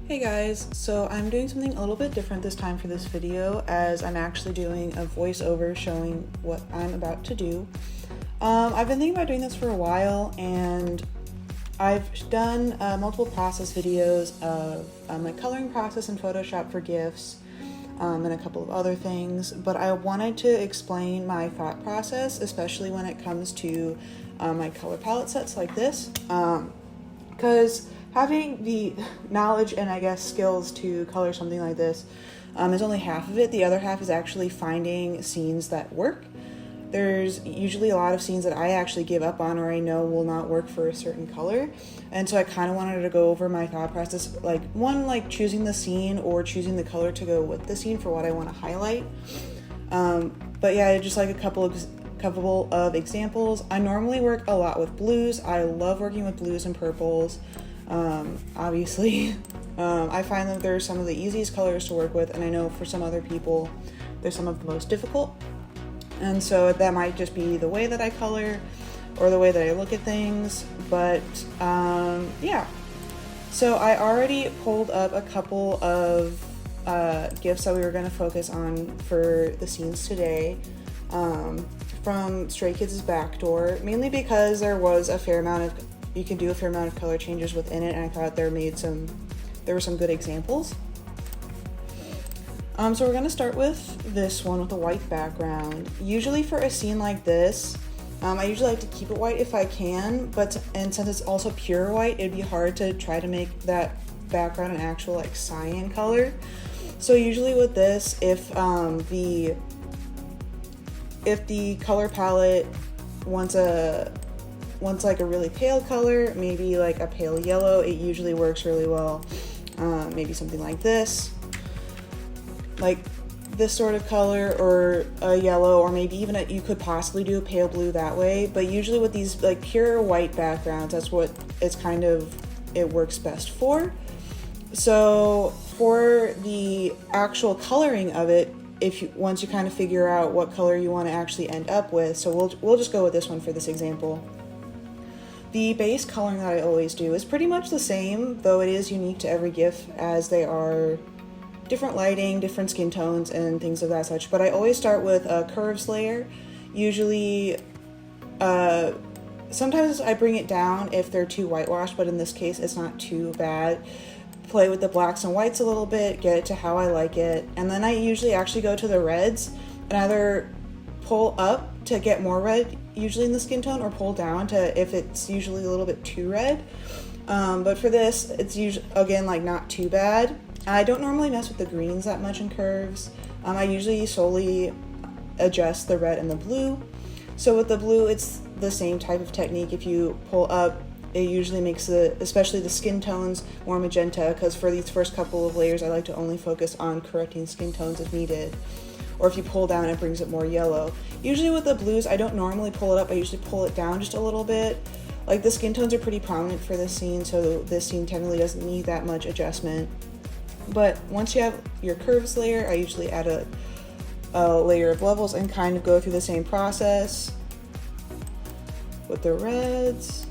Hey guys, so I'm doing something a little bit different this time for this video as I'm actually doing a voiceover showing what I'm about to do. I've been thinking about doing this for a while and I've done multiple process videos of my coloring process in Photoshop for GIFs and a couple of other things, but I wanted to explain my thought process, especially when it comes to my color palette sets like this, because having the knowledge and I guess skills to color something like this is only half of it. The other half is actually finding scenes that work. There's usually a lot of scenes that I actually give up on or I know will not work for a certain color. And so I kind of wanted to go over my thought process, like choosing the scene or choosing the color to go with the scene for what I want to highlight. But yeah, just like a couple of examples. I normally work a lot with blues. I love working with blues and purples. Obviously, I find that they're some of the easiest colors to work with, and I know for some other people they're some of the most difficult, and so that might just be the way that I color or the way that I look at things, but yeah. So I already pulled up a couple of GIFs that we were going to focus on for the scenes today from Stray Kids' Backdoor, mainly because there was a fair amount of you can do a fair amount of color changes within it, and I thought there were some good examples. So we're gonna start with this one with a white background. Usually for a scene like this, I usually like to keep it white if I can, and since it's also pure white, it'd be hard to try to make that background an actual like cyan color. So usually with this, if the color palette wants like a really pale color, maybe like a pale yellow, it usually works really well. Maybe something like this sort of color, or a yellow, or maybe even you could possibly do a pale blue that way. But usually with these like pure white backgrounds, that's what it works best for. So for the actual coloring of it, once you kind of figure out what color you want to actually end up with, so we'll just go with this one for this example. The base coloring that I always do is pretty much the same, though it is unique to every GIF as they are different lighting, different skin tones, and things of that such. But I always start with a curves layer. Usually, sometimes I bring it down if they're too whitewashed, but in this case it's not too bad. Play with the blacks and whites a little bit, get it to how I like it, and then I usually actually go to the reds and either pull up to get more red usually in the skin tone, or pull down to if it's usually a little bit too red. But for this, it's usually, again, like not too bad. I don't normally mess with the greens that much in curves. I usually solely adjust the red and the blue. So with the blue, it's the same type of technique. If you pull up, it usually makes especially the skin tones more magenta, because for these first couple of layers, I like to only focus on correcting skin tones if needed. Or if you pull down, it brings it more yellow. Usually with the blues, I don't normally pull it up. I usually pull it down just a little bit. Like the skin tones are pretty prominent for this scene, so this scene technically doesn't need that much adjustment. But once you have your curves layer, I usually add a layer of levels and kind of go through the same process with the reds.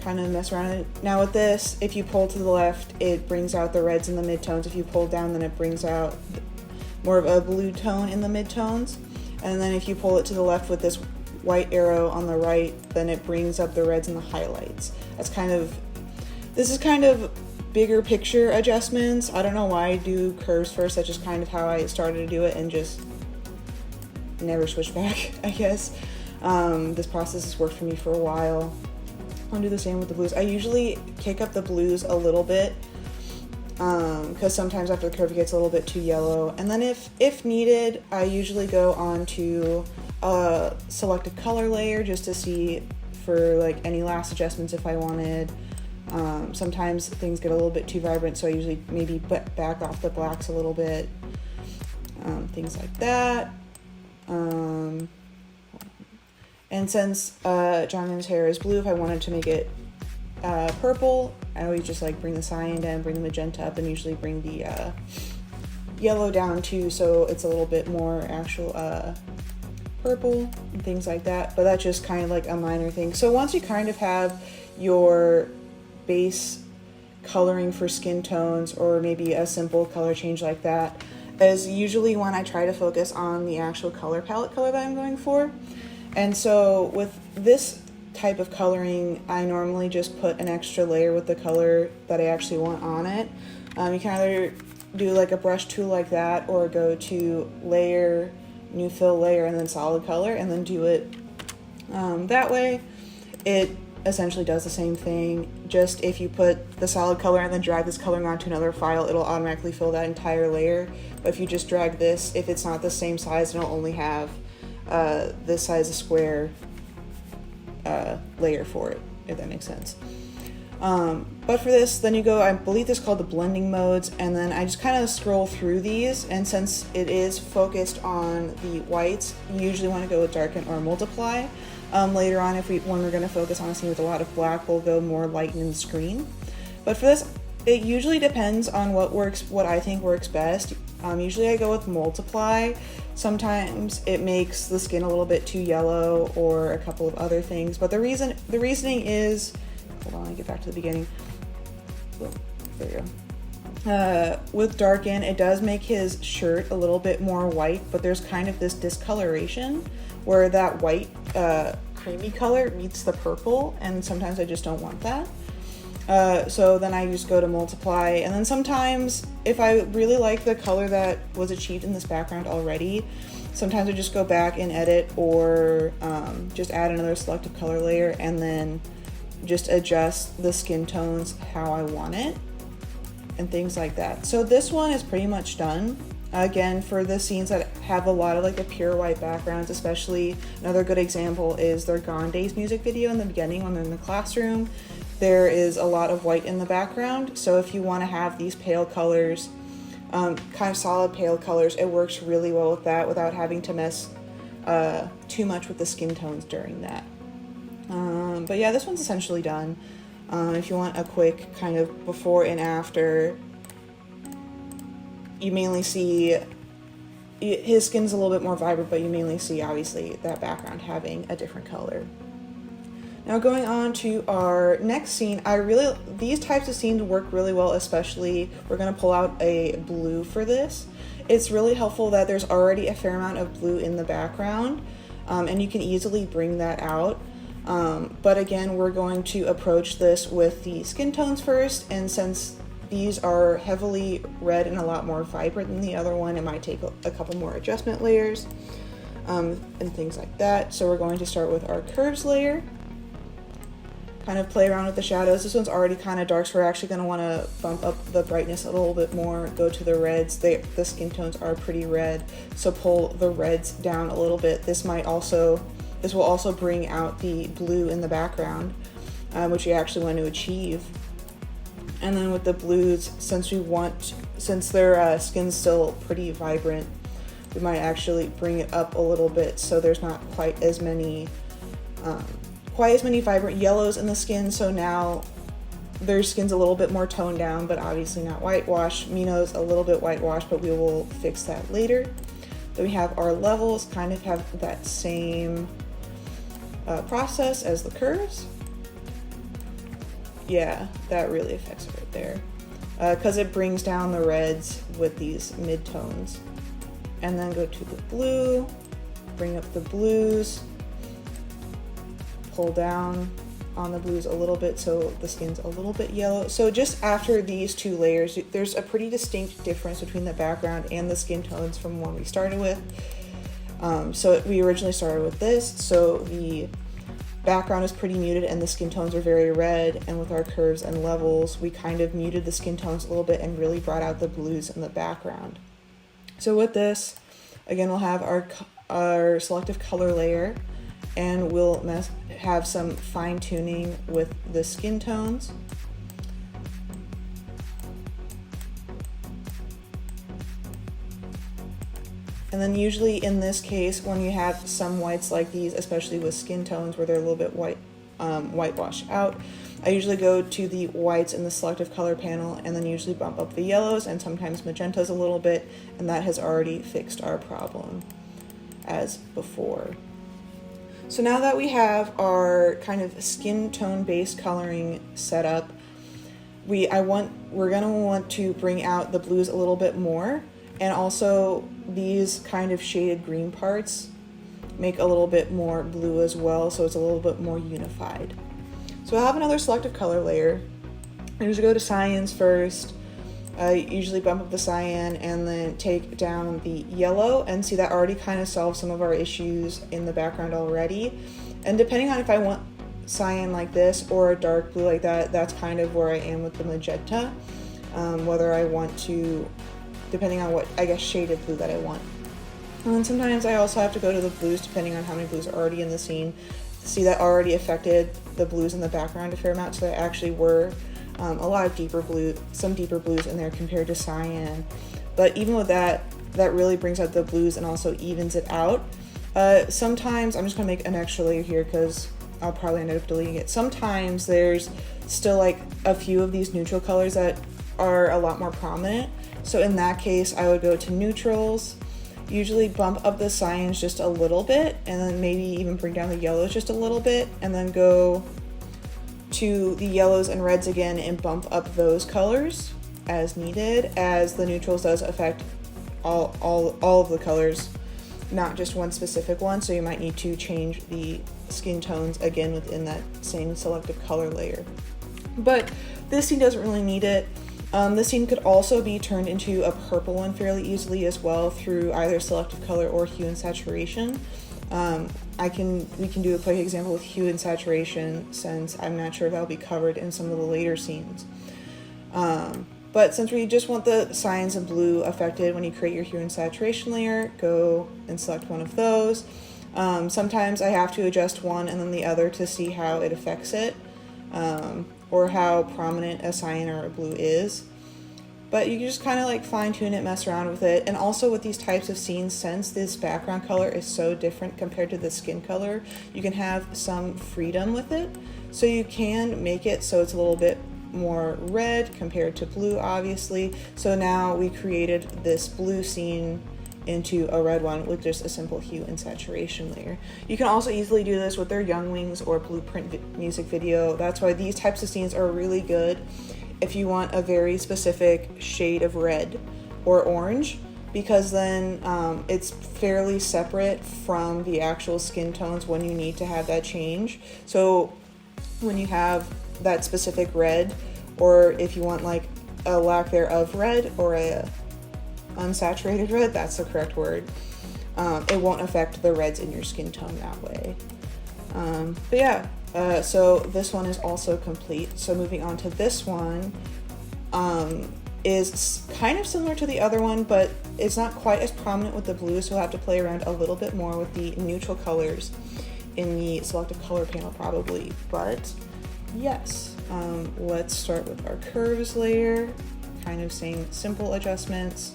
Kind of mess around. Now with this, if you pull to the left, it brings out the reds in the midtones. If you pull down, then it brings out more of a blue tone in the midtones. And then if you pull it to the left with this white arrow on the right, then it brings up the reds and the highlights. This is kind of bigger picture adjustments. I don't know why I do curves first. That's just kind of how I started to do it and just never switched back, I guess. This process has worked for me for a while. I'll do the same with the blues. I usually kick up the blues a little bit, because sometimes after the curve it gets a little bit too yellow. And then if needed, I usually go on to a selected color layer just to see for like any last adjustments if I wanted. Sometimes things get a little bit too vibrant, so I usually maybe back off the blacks a little bit, things like that. And since Jonghyun's hair is blue, if I wanted to make it purple, I always just like bring the cyan down, bring the magenta up, and usually bring the yellow down too, so it's a little bit more actual purple and things like that. But that's just kind of like a minor thing. So once you kind of have your base coloring for skin tones or maybe a simple color change like that is usually when I try to focus on the actual color palette color that I'm going for. And so with this type of coloring, I normally just put an extra layer with the color that I actually want on it. You can either do like a brush tool like that or go to layer, new fill layer, and then solid color, and then do it that way. It essentially does the same thing, just if you put the solid color and then drag this coloring onto another file, it'll automatically fill that entire layer. But if you just drag this, if it's not the same size, it'll only have this size of square layer for it, if that makes sense. But for this, then you go, I believe this is called the blending modes, and then I just kind of scroll through these, and since it is focused on the whites, you usually want to go with darken or multiply. Later on, when we're going to focus on a scene with a lot of black, we'll go more lighten in the screen. But for this, it usually depends on what I think works best. Usually I go with multiply. Sometimes it makes the skin a little bit too yellow or a couple of other things. But the reasoning is, hold on, let me get back to the beginning. Oh, there you go. With darken, it does make his shirt a little bit more white, but there's kind of this discoloration where that white creamy color meets the purple, and sometimes I just don't want that. So then I just go to multiply, and then sometimes if I really like the color that was achieved in this background already, sometimes I just go back and edit or just add another selective color layer and then just adjust the skin tones how I want it and things like that. So this one is pretty much done. Again, for the scenes that have a lot of like the pure white backgrounds, especially, another good example is their Gone Days music video in the beginning when they're in the classroom. There is a lot of white in the background, so if you want to have these pale colors, kind of solid pale colors, it works really well with that without having to mess too much with the skin tones during that. But yeah, this one's essentially done. If you want a quick kind of before and after, you mainly see his skin's a little bit more vibrant, but you mainly see obviously that background having a different color. Now going on to our next scene, these types of scenes work really well, especially we're going to pull out a blue for this. It's really helpful that there's already a fair amount of blue in the background, and you can easily bring that out. But again, we're going to approach this with the skin tones first, and since these are heavily red and a lot more vibrant than the other one, it might take a couple more adjustment layers and things like that. So we're going to start with our curves layer, kind of play around with the shadows. This one's already kind of dark, so we're actually going to want to bump up the brightness a little bit more, go to the reds. The skin tones are pretty red, so pull the reds down a little bit. This will also bring out the blue in the background, which you actually want to achieve. And then with the blues, since their skin's still pretty vibrant, we might actually bring it up a little bit so there's not quite as many vibrant yellows in the skin. So now their skin's a little bit more toned down, but obviously not whitewashed. Mino's a little bit whitewashed, but we will fix that later. Then we have our levels, kind of have that same process as the curves. Yeah, that really affects it right there, because it brings down the reds with these mid-tones. And then go to the blue, bring up the blues, pull down on the blues a little bit so the skin's a little bit yellow. So just after these two layers, there's a pretty distinct difference between the background and the skin tones from when we started with. So we originally started with this, so the background is pretty muted and the skin tones are very red, and with our curves and levels we kind of muted the skin tones a little bit and really brought out the blues in the background. So with this, again, we'll have our selective color layer, and we'll have some fine tuning with the skin tones. And then usually in this case, when you have some whites like these, especially with skin tones where they're a little bit whitewashed out, I usually go to the whites in the selective color panel and then usually bump up the yellows and sometimes magentas a little bit, and that has already fixed our problem as before. So now that we have our kind of skin tone based coloring set up, we're gonna want to bring out the blues a little bit more, and also these kind of shaded green parts make a little bit more blue as well, so it's a little bit more unified. So I have another selective color layer. I usually go to cyans first. I usually bump up the cyan and then take down the yellow, and see that already kind of solves some of our issues in the background already. And depending on if I want cyan like this or a dark blue like that, that's kind of where I am with the magenta. Whether I want to, depending on what, I guess, shade of blue that I want. And then sometimes I also have to go to the blues depending on how many blues are already in the scene. See, that already affected the blues in the background a fair amount, so there actually were a lot of some deeper blues in there compared to cyan. But even with that, that really brings out the blues and also evens it out. Sometimes, I'm just gonna make an extra layer here because I'll probably end up deleting it. Sometimes there's still like a few of these neutral colors that are a lot more prominent. So in that case, I would go to neutrals, usually bump up the cyans just a little bit, and then maybe even bring down the yellows just a little bit, and then go to the yellows and reds again and bump up those colors as needed, as the neutrals does affect all of the colors, not just one specific one. So you might need to change the skin tones again within that same selective color layer. But this scene doesn't really need it. This scene could also be turned into a purple one fairly easily as well through either selective color or hue and saturation. We can do a quick example with hue and saturation, since I'm not sure if that'll be covered in some of the later scenes. But since we just want the cyans and blue affected when you create your hue and saturation layer, go and select one of those. Sometimes I have to adjust one and then the other to see how it affects it, or how prominent a cyan or a blue is. But you can just kind of like fine tune it, mess around with it. And also with these types of scenes, since this background color is so different compared to the skin color, you can have some freedom with it. So you can make it so it's a little bit more red compared to blue, obviously. So now we created this blue scene into a red one with just a simple hue and saturation layer. You can also easily do this with their Young Wings or Blueprint music video. That's why these types of scenes are really good if you want a very specific shade of red or orange, because then it's fairly separate from the actual skin tones when you need to have that change. So when you have that specific red, or if you want like a lack thereof red or a unsaturated red, that's the correct word, it won't affect the reds in your skin tone that way. But yeah, so this one is also complete. So moving on to this one, is kind of similar to the other one, but it's not quite as prominent with the blue, so we'll have to play around a little bit more with the neutral colors in the selective color panel probably. But yes, let's start with our curves layer, kind of same simple adjustments.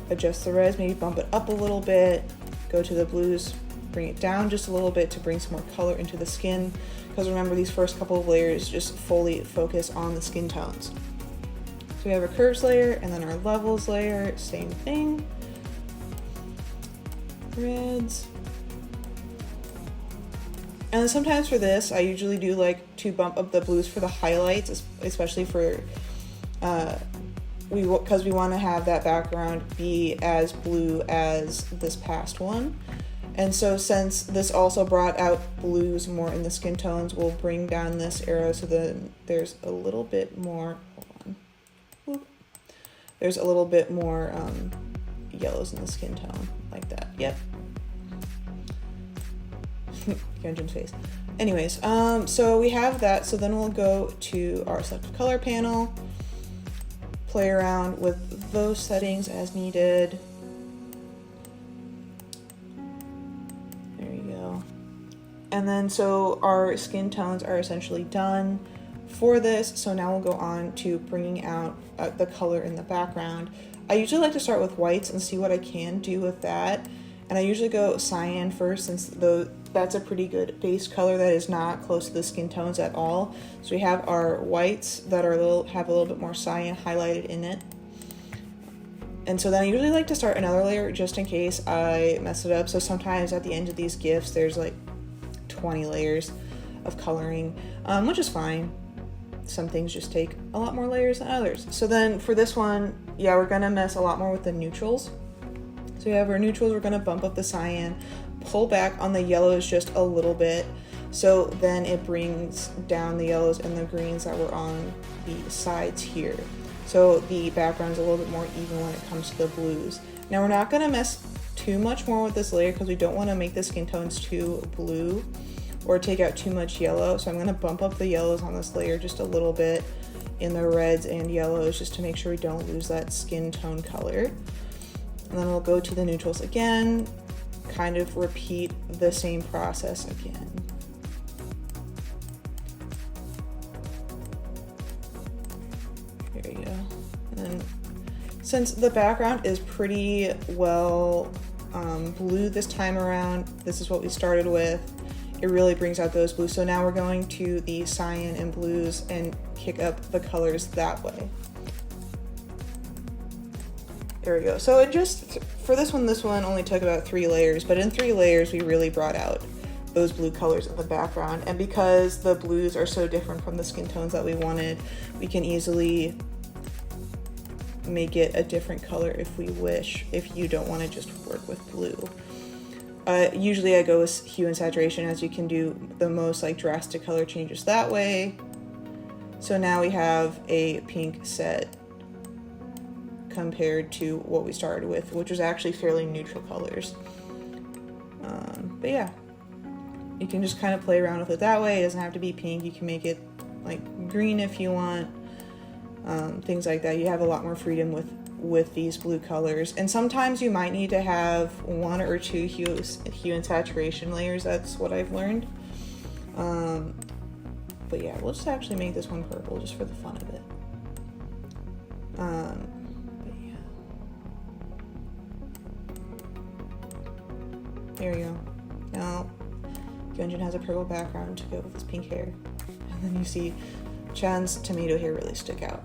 Adjust the reds, maybe bump it up a little bit, go to the blues, bring it down just a little bit to bring some more color into the skin, because remember, these first couple of layers just fully focus on the skin tones. So we have our curves layer and then our levels layer, same thing. Reds. And then sometimes for this, I usually do like to bump up the blues for the highlights, especially for, because we want to have that background be as blue as this past one. And so since this also brought out blues more in the skin tones, we'll bring down this arrow so then there's a little bit more, hold on. Whoop. There's a little bit more yellows in the skin tone, like that, yep. Genjin's face. Anyways, so we have that, so then we'll go to our selective color panel, play around with those settings as needed. And then so our skin tones are essentially done for this. So now we'll go on to bringing out the color in the background. I usually like to start with whites and see what I can do with that. And I usually go cyan first, since that's a pretty good base color that is not close to the skin tones at all. So we have our whites that are have a little bit more cyan highlighted in it. And so then I usually like to start another layer just in case I mess it up. So sometimes at the end of these GIFs, there's like 20 layers of coloring, which is fine. some things just take a lot more layers than others. So then for this one, yeah, we're gonna mess a lot more with the neutrals. So we have our neutrals, we're gonna bump up the cyan, pull back on the yellows just a little bit, so then it brings down the yellows and the greens that were on the sides here. So the background's a little bit more even when it comes to the blues. Now we're not gonna mess too much more with this layer because we don't wanna make the skin tones too blue or take out too much yellow. So I'm gonna bump up the yellows on this layer just a little bit in the reds and yellows just to make sure we don't lose that skin tone color. And then we'll go to the neutrals again, kind of repeat the same process again. There you go. And since the background is pretty well blue this time around, this is what we started with, it really brings out those blues. So now we're going to the cyan and blues and kick up the colors that way. There we go. So it just, for this one only took about 3 layers, but in 3 layers we really brought out those blue colors in the background. And because the blues are so different from the skin tones that we wanted, we can easily make it a different color if we wish, if you don't want to just work with blue. Usually I go with hue and saturation, as you can do the most like drastic color changes that way. So now we have a pink set compared to what we started with, which was actually fairly neutral colors. But yeah, you can just kind of play around with it that way. It doesn't have to be pink. You can make it like green if you want, things like that. You have a lot more freedom with these blue colors. And sometimes you might need to have 1 or 2 hue and saturation layers. That's what I've learned. But yeah, we'll just actually make this one purple just for the fun of it. But yeah. There you go. Now, Gyunjin has a purple background to go with his pink hair. And then you see Chan's tomato hair really stick out.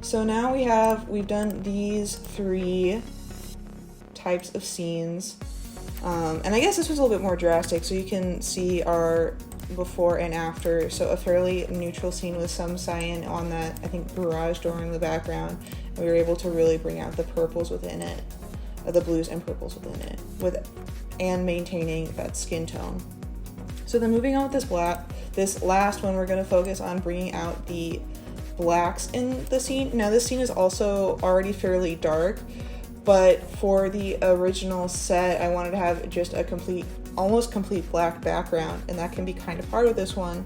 So now we've done these 3 types of scenes. And I guess this was a little bit more drastic, so you can see our before and after. So a fairly neutral scene with some cyan on that, I think, garage door in the background. And we were able to really bring out the purples within it, the blues and purples within it, and maintaining that skin tone. So then moving on with this last one, we're gonna focus on bringing out the blacks in the scene. Now this scene is also already fairly dark, but for the original set, I wanted to have just a almost complete black background, and that can be kind of hard with this one,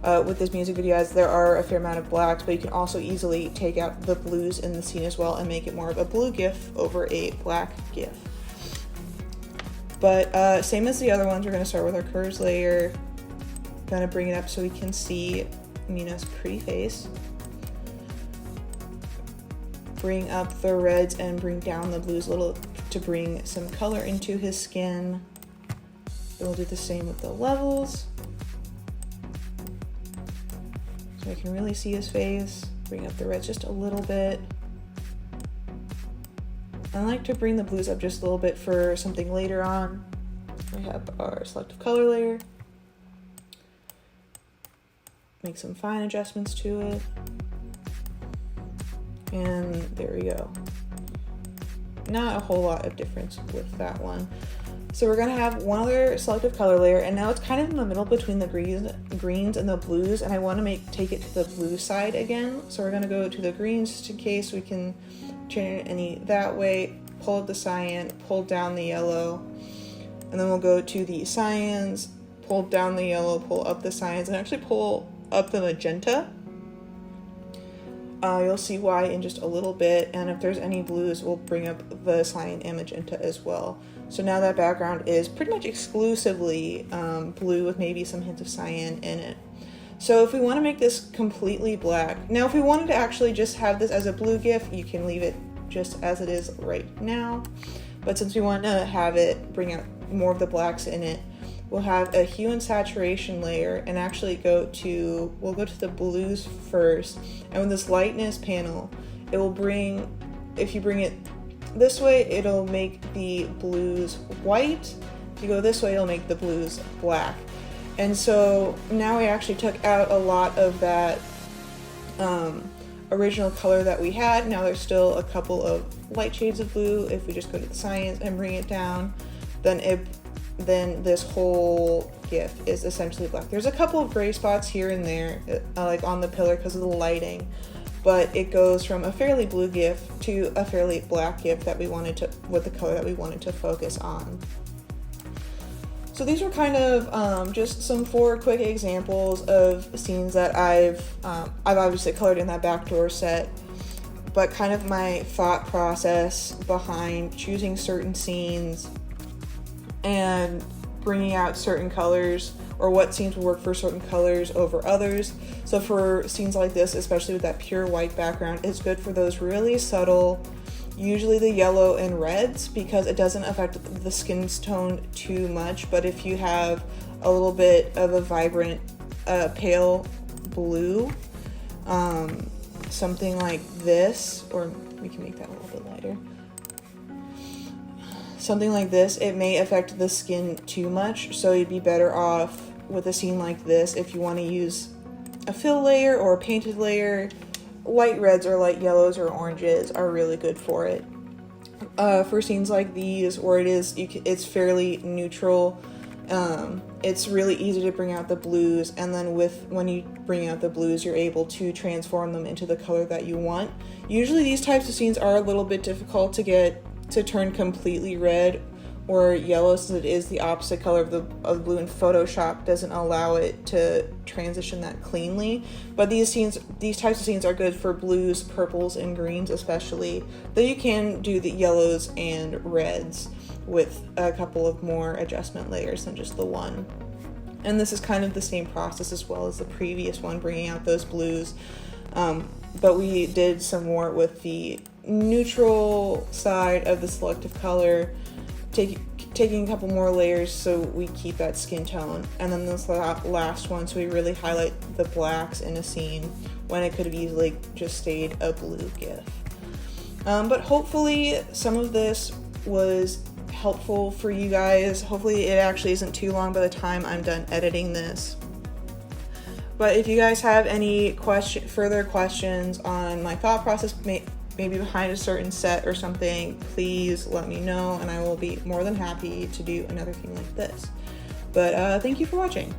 with this music video, as there are a fair amount of blacks, but you can also easily take out the blues in the scene as well and make it more of a blue GIF over a black GIF. But same as the other ones, we're gonna start with our curves layer, gonna bring it up so we can see Mina's pretty face. Bring up the reds and bring down the blues a little to bring some color into his skin. Then we'll do the same with the levels. So I can really see his face. Bring up the reds just a little bit. I like to bring the blues up just a little bit for something later on. We have our selective color layer. Make some fine adjustments to it. And there we go. Not a whole lot of difference with that one. So we're gonna have one other selective color layer, and now it's kind of in the middle between the greens and the blues, and I want to take it to the blue side again. So we're gonna go to the greens just in case we can turn it any that way, pull up the cyan, pull down the yellow, and then we'll go to the cyans, pull down the yellow, pull up the cyans, and actually pull up the magenta. You'll see why in just a little bit, and if there's any blues, we'll bring up the cyan and magenta as well. So now that background is pretty much exclusively blue with maybe some hints of cyan in it. So if we want to make this completely black, now if we wanted to actually just have this as a blue GIF, you can leave it just as it is right now. But since we want to have it bring out more of the blacks in it, we'll have a hue and saturation layer and actually we'll go to the blues first. And with this lightness panel, it will if you bring it this way, it'll make the blues white. If you go this way, it'll make the blues black. And so now I actually took out a lot of that original color that we had. Now there's still a couple of light shades of blue. If we just go to the science and bring it down, then this whole GIF is essentially black. There's a couple of gray spots here and there, like on the pillar because of the lighting, but it goes from a fairly blue GIF to a fairly black GIF that we wanted to, with the color that we wanted to focus on. So these were kind of just some 4 quick examples of scenes that I've obviously colored in that backdoor set, but kind of my thought process behind choosing certain scenes and bringing out certain colors, or what scenes will work for certain colors over others. So for scenes like this, especially with that pure white background, it's good for those really subtle, usually the yellow and reds, because it doesn't affect the skin tone too much. But if you have a little bit of a vibrant pale blue, something like this, or we can make that a little bit lighter, something like this, it may affect the skin too much. So you'd be better off with a scene like this if you want to use a fill layer or a painted layer. Light reds or light yellows or oranges are really good for it. For scenes like these, where it's fairly neutral, it's really easy to bring out the blues, and then when you bring out the blues, you're able to transform them into the color that you want. Usually these types of scenes are a little bit difficult to get to turn completely red or yellow, since it is the opposite color of the blue, and Photoshop doesn't allow it to transition that cleanly. But these types of scenes are good for blues, purples, and greens especially, though you can do the yellows and reds with a couple of more adjustment layers than just the one. And this is kind of the same process as well as the previous one, bringing out those blues, but we did some more with the neutral side of the selective color, taking a couple more layers so we keep that skin tone. And then this last one, so we really highlight the blacks in a scene when it could have easily just stayed a blue GIF. But hopefully some of this was helpful for you guys. Hopefully it actually isn't too long by the time I'm done editing this. But if you guys have any further questions on my thought process, maybe behind a certain set or something, please let me know, and I will be more than happy to do another thing like this. But thank you for watching.